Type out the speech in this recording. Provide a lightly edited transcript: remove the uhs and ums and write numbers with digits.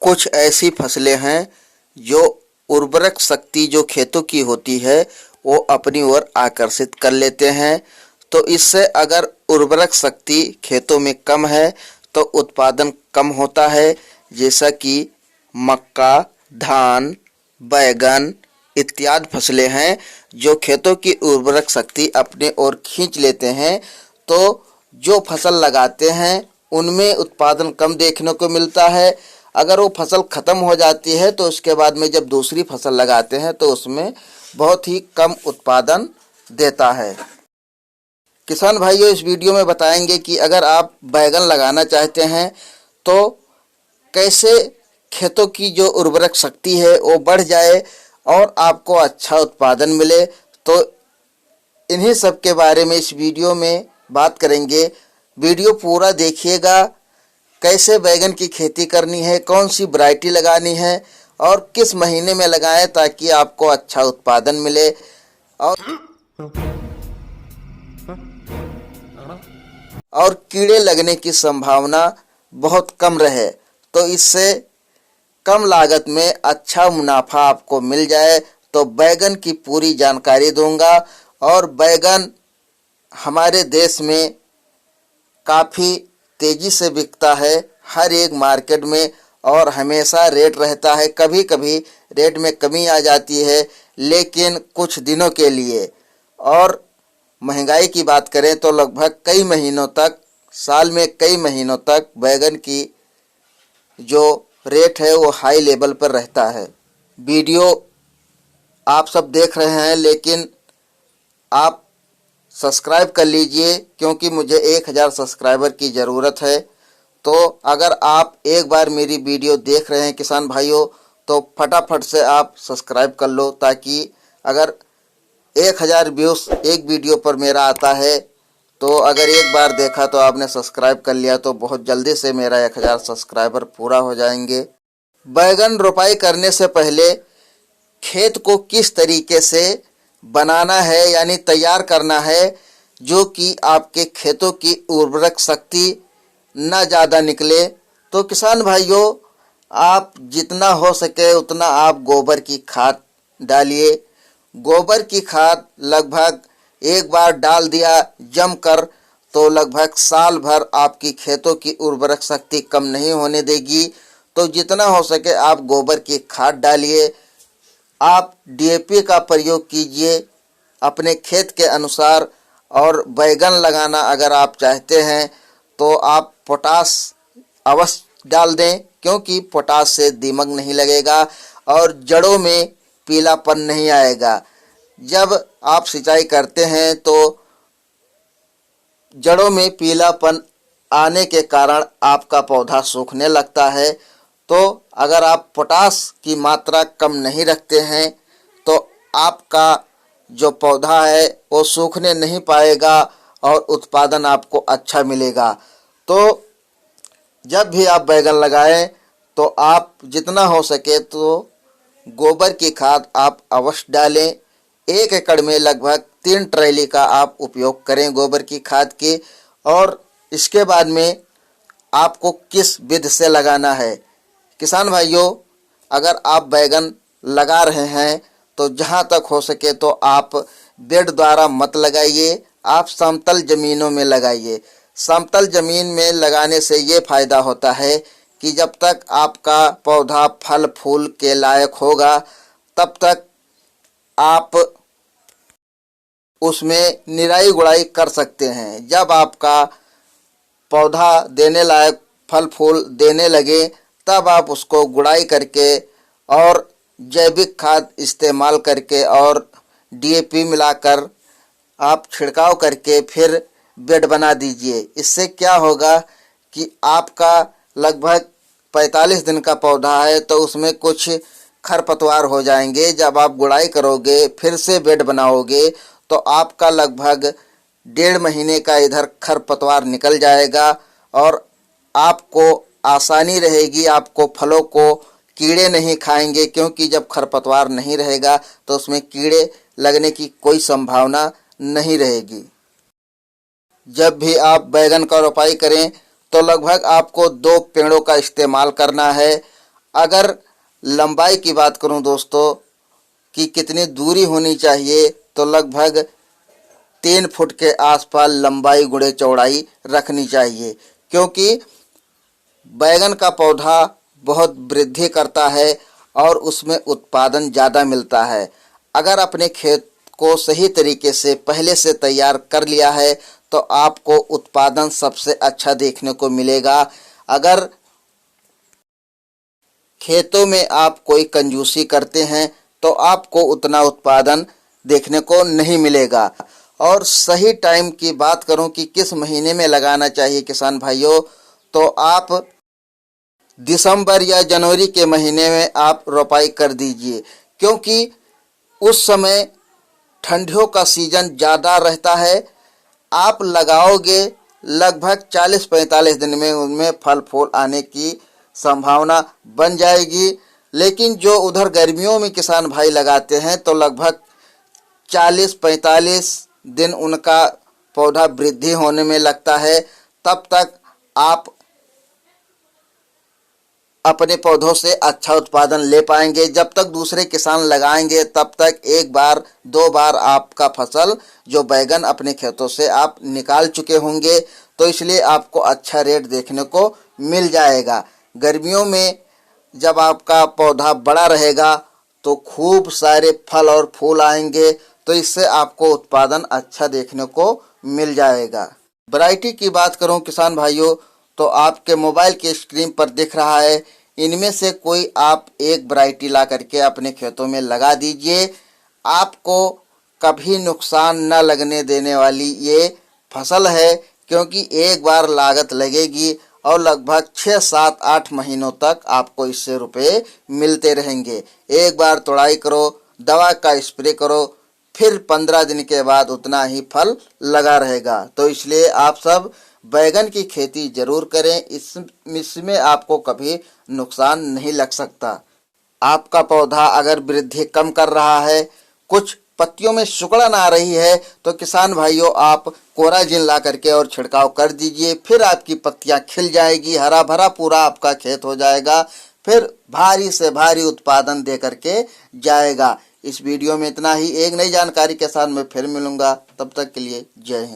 कुछ ऐसी फसलें हैं जो उर्वरक शक्ति जो खेतों की होती है वो अपनी ओर आकर्षित कर लेते हैं। तो इससे अगर उर्वरक शक्ति खेतों में कम है तो उत्पादन कम होता है, जैसा कि मक्का, धान, बैगन इत्यादि फसलें हैं जो खेतों की उर्वरक शक्ति अपने ओर खींच लेते हैं। तो जो फसल लगाते हैं उनमें उत्पादन कम देखने को मिलता है। अगर वो फसल ख़त्म हो जाती है तो उसके बाद में जब दूसरी फसल लगाते हैं तो उसमें बहुत ही कम उत्पादन देता है। किसान भाइयों, इस वीडियो में बताएंगे कि अगर आप बैगन लगाना चाहते हैं तो कैसे खेतों की जो उर्वरक शक्ति है वो बढ़ जाए और आपको अच्छा उत्पादन मिले। तो इन्हीं सब के बारे में इस वीडियो में बात करेंगे। वीडियो पूरा देखिएगा। कैसे बैगन की खेती करनी है, कौन सी वैरायटी लगानी है और किस महीने में लगाएं ताकि आपको अच्छा उत्पादन मिले और कीड़े लगने की संभावना बहुत कम रहे। तो इससे कम लागत में अच्छा मुनाफा आपको मिल जाए। तो बैगन की पूरी जानकारी दूंगा। और बैगन हमारे देश में काफ़ी तेज़ी से बिकता है हर एक मार्केट में और हमेशा रेट रहता है। कभी कभी रेट में कमी आ जाती है लेकिन कुछ दिनों के लिए। और महंगाई की बात करें तो लगभग कई महीनों तक, साल में कई महीनों तक बैगन की जो रेट है वो हाई लेवल पर रहता है। वीडियो आप सब देख रहे हैं लेकिन आप सब्सक्राइब कर लीजिए क्योंकि मुझे 1000 सब्सक्राइबर की ज़रूरत है। तो अगर आप एक बार मेरी वीडियो देख रहे हैं किसान भाइयों तो फटाफट से आप सब्सक्राइब कर लो, ताकि अगर 1000 व्यूज़ एक वीडियो पर मेरा आता है तो अगर एक बार देखा तो आपने सब्सक्राइब कर लिया तो बहुत जल्दी से मेरा 1000 सब्सक्राइबर पूरा हो जाएंगे। बैगन रोपाई करने से पहले खेत को किस तरीके से बनाना है यानी तैयार करना है जो कि आपके खेतों की उर्वरक शक्ति ना ज़्यादा निकले। तो किसान भाइयों, आप जितना हो सके उतना आप गोबर की खाद डालिए। गोबर की खाद लगभग एक बार डाल दिया जमकर तो लगभग साल भर आपकी खेतों की उर्वरक शक्ति कम नहीं होने देगी। तो जितना हो सके आप गोबर की खाद डालिए। आप डीएपी का प्रयोग कीजिए अपने खेत के अनुसार। और बैगन लगाना अगर आप चाहते हैं तो आप पोटास अवश्य डाल दें, क्योंकि पोटास से दीमक नहीं लगेगा और जड़ों में पीलापन नहीं आएगा। जब आप सिंचाई करते हैं तो जड़ों में पीलापन आने के कारण आपका पौधा सूखने लगता है। तो अगर आप पोटास की मात्रा कम नहीं रखते हैं तो आपका जो पौधा है वो सूखने नहीं पाएगा और उत्पादन आपको अच्छा मिलेगा। तो जब भी आप बैगन लगाएं तो आप जितना हो सके तो गोबर की खाद आप अवश्य डालें। 1 एकड़ में लगभग 3 ट्रेली का आप उपयोग करें गोबर की खाद के। और इसके बाद में आपको किस विधि से लगाना है। किसान भाइयों, अगर आप बैगन लगा रहे हैं तो जहां तक हो सके तो आप बेड द्वारा मत लगाइए, आप समतल ज़मीनों में लगाइए। समतल ज़मीन में लगाने से ये फ़ायदा होता है कि जब तक आपका पौधा फल फूल के लायक होगा तब तक आप उसमें निराई गुड़ाई कर सकते हैं। जब आपका पौधा देने लायक फल फूल देने लगे तब आप उसको गुड़ाई करके और जैविक खाद इस्तेमाल करके और डीएपी मिलाकर आप छिड़काव करके फिर बेड बना दीजिए। इससे क्या होगा कि आपका लगभग 45 दिन का पौधा है तो उसमें कुछ खरपतवार हो जाएंगे। जब आप गुड़ाई करोगे फिर से बेड बनाओगे तो आपका लगभग 1.5 महीने का इधर खरपतवार निकल जाएगा और आपको आसानी रहेगी। आपको फलों को कीड़े नहीं खाएंगे, क्योंकि जब खरपतवार नहीं रहेगा तो उसमें कीड़े लगने की कोई संभावना नहीं रहेगी। जब भी आप बैगन का रोपाई करें तो लगभग आपको 2 पेड़ों का इस्तेमाल करना है। अगर लंबाई की बात करूं दोस्तों कि कितनी दूरी होनी चाहिए, तो लगभग 3 फुट के आसपास लंबाई गुणे चौड़ाई रखनी चाहिए, क्योंकि बैगन का पौधा बहुत वृद्धि करता है और उसमें उत्पादन ज़्यादा मिलता है। अगर अपने खेत को सही तरीके से पहले से तैयार कर लिया है तो आपको उत्पादन सबसे अच्छा देखने को मिलेगा। अगर खेतों में आप कोई कंजूसी करते हैं तो आपको उतना उत्पादन देखने को नहीं मिलेगा। और सही टाइम की बात करूं कि किस महीने में लगाना चाहिए किसान भाइयों, तो आप दिसंबर या जनवरी के महीने में आप रोपाई कर दीजिए, क्योंकि उस समय ठंडियों का सीजन ज़्यादा रहता है। आप लगाओगे लगभग 40-45 दिन में उनमें फल फूल आने की संभावना बन जाएगी। लेकिन जो उधर गर्मियों में किसान भाई लगाते हैं तो लगभग 40-45 दिन उनका पौधा वृद्धि होने में लगता है। तब तक आप अपने पौधों से अच्छा उत्पादन ले पाएंगे। जब तक दूसरे किसान लगाएंगे तब तक एक बार 2 बार आपका फसल जो बैगन अपने खेतों से आप निकाल चुके होंगे, तो इसलिए आपको अच्छा रेट देखने को मिल जाएगा। गर्मियों में जब आपका पौधा बड़ा रहेगा तो खूब सारे फल और फूल आएंगे, तो इससे आपको उत्पादन अच्छा देखने को मिल जाएगा। वैरायटी की बात करूं किसान भाइयों, तो आपके मोबाइल के स्क्रीन पर दिख रहा है, इनमें से कोई आप एक वैरायटी ला करके अपने खेतों में लगा दीजिए। आपको कभी नुकसान न लगने देने वाली ये फसल है, क्योंकि एक बार लागत लगेगी और लगभग 6, 7, 8 महीनों तक आपको इससे रुपए मिलते रहेंगे। एक बार तोड़ाई करो, दवा का स्प्रे करो, फिर 15 दिन के बाद उतना ही फल लगा रहेगा। तो इसलिए आप सब बैगन की खेती जरूर करें, इसमें आपको कभी नुकसान नहीं लग सकता। आपका पौधा अगर वृद्धि कम कर रहा है, कुछ पत्तियों में सिकुड़न आ रही है, तो किसान भाइयों आप कोराजिन ला करके और छिड़काव कर दीजिए। फिर आपकी पत्तियां खिल जाएगी, हरा भरा पूरा आपका खेत हो जाएगा, फिर भारी से भारी उत्पादन दे करके जाएगा। इस वीडियो में इतना ही। एक नई जानकारी के साथ मैं फिर मिलूंगा, तब तक के लिए जय हिंद।